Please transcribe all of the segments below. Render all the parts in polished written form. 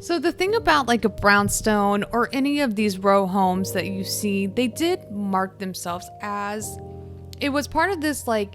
So the thing about like a brownstone or any of these row homes that you see, they did mark themselves as it was part of this like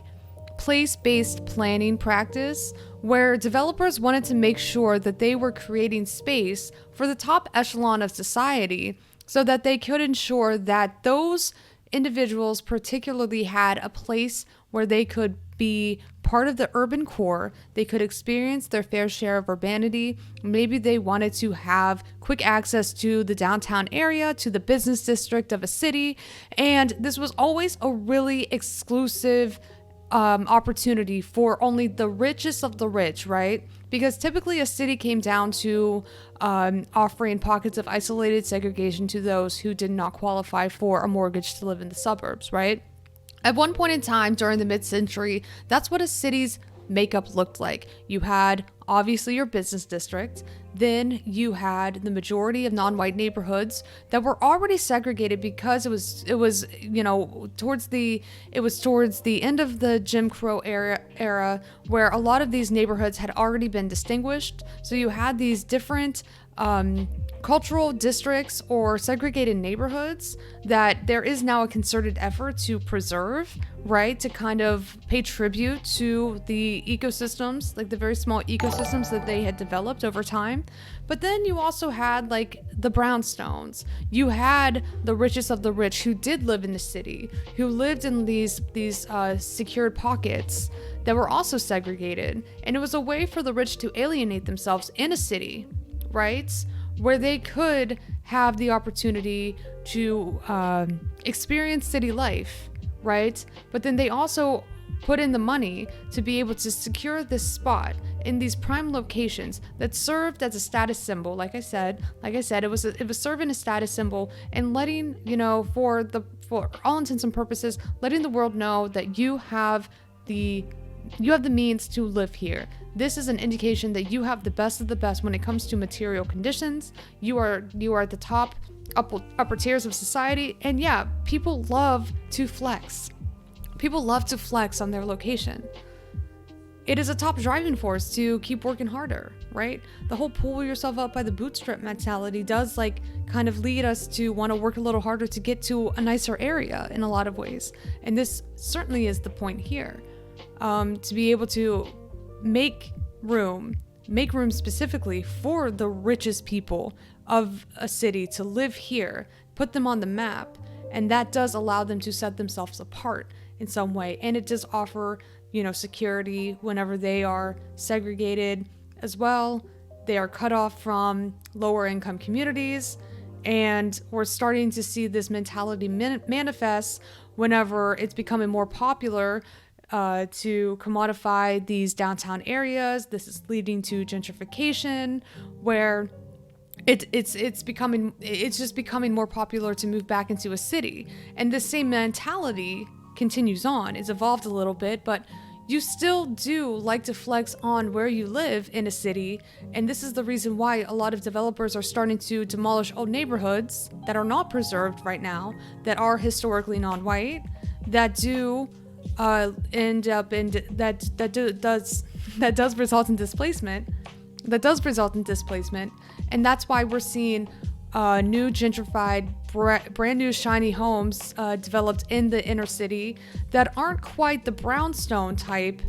place-based planning practice where developers wanted to make sure that they were creating space for the top echelon of society so that they could ensure that those individuals particularly had a place where they could be part of the urban core. They could experience their fair share of urbanity. Maybe they wanted to have quick access to the downtown area, to the business district of a city. And this was always a really exclusive opportunity for only the richest of the rich, right? Because typically a city came down to offering pockets of isolated segregation to those who did not qualify for a mortgage to live in the suburbs, right? At one point in time during the mid-century, that's what a city's makeup looked like. You had obviously your business district, then you had the majority of non-white neighborhoods that were already segregated because it was towards the end of the Jim Crow era where a lot of these neighborhoods had already been distinguished. So you had these different cultural districts or segregated neighborhoods that there is now a concerted effort to preserve, right? To kind of pay tribute to the ecosystems, like the very small ecosystems that they had developed over time. But then you also had like the brownstones. You had the richest of the rich who did live in the city, who lived in these secured pockets that were also segregated. And it was a way for the rich to alienate themselves in a city, right? Where they could have the opportunity to experience city life, right? But then they also put in the money to be able to secure this spot in these prime locations that served as a status symbol. Like I said, it was serving a status symbol and letting, for all intents and purposes, letting the world know that you have the means to live here. This is an indication that you have the best of the best when it comes to material conditions. You are at the top, upper tiers of society, and yeah, people love to flex. People love to flex on their location. It is a top driving force to keep working harder, right? The whole pull yourself up by the bootstrap mentality does kind of lead us to want to work a little harder to get to a nicer area in a lot of ways. And this certainly is the point here. To be able to make room specifically for the richest people of a city to live here, put them on the map, and that does allow them to set themselves apart in some way. And it does offer, security whenever they are segregated as well. They are cut off from lower income communities, and we're starting to see this mentality manifest whenever it's becoming more popular to commodify these downtown areas. This is leading to gentrification, where it's just becoming more popular to move back into a city. And this same mentality continues on. It's evolved a little bit, but you still do like to flex on where you live in a city. And this is the reason why a lot of developers are starting to demolish old neighborhoods that are not preserved right now, that are historically non-white, that do end up in that does result in displacement. And that's why we're seeing new gentrified, brand new shiny homes developed in the inner city that aren't quite the brownstone type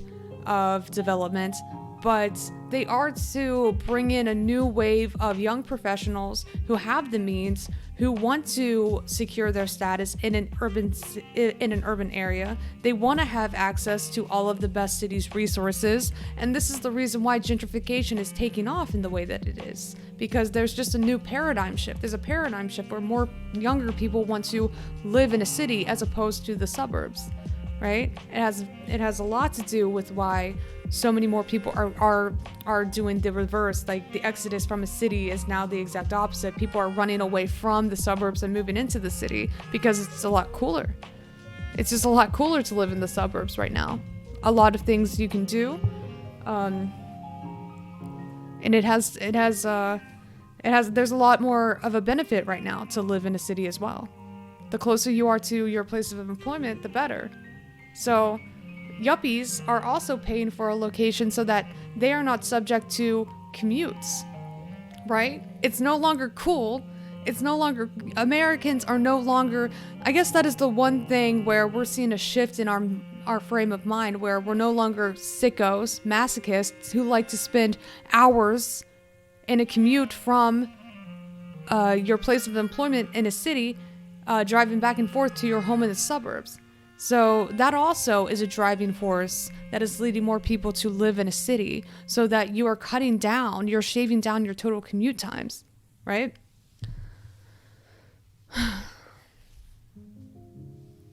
of development, but they are to bring in a new wave of young professionals who have the means, who want to secure their status in an urban area. They want to have access to all of the best city's resources, and this is the reason why gentrification is taking off in the way that it is, because there's just a new paradigm shift. There's a paradigm shift where more younger people want to live in a city as opposed to the suburbs, right? It has a lot to do with why so many more people are doing the reverse. Like the exodus from a city is now the exact opposite. People are running away from the suburbs and moving into the city because it's a lot cooler. It's just a lot cooler to live in the suburbs right now. A lot of things you can do, and there's a lot more of a benefit right now to live in a city as well. The closer you are to your place of employment, the better. So yuppies are also paying for a location so that they are not subject to commutes, right? It's no longer cool. It's no longer, Americans are no longer, I guess that is the one thing where we're seeing a shift in our frame of mind, where we're no longer sickos, masochists who like to spend hours in a commute from your place of employment in a city, driving back and forth to your home in the suburbs. So that also is a driving force that is leading more people to live in a city, so that you are you're shaving down your total commute times, right?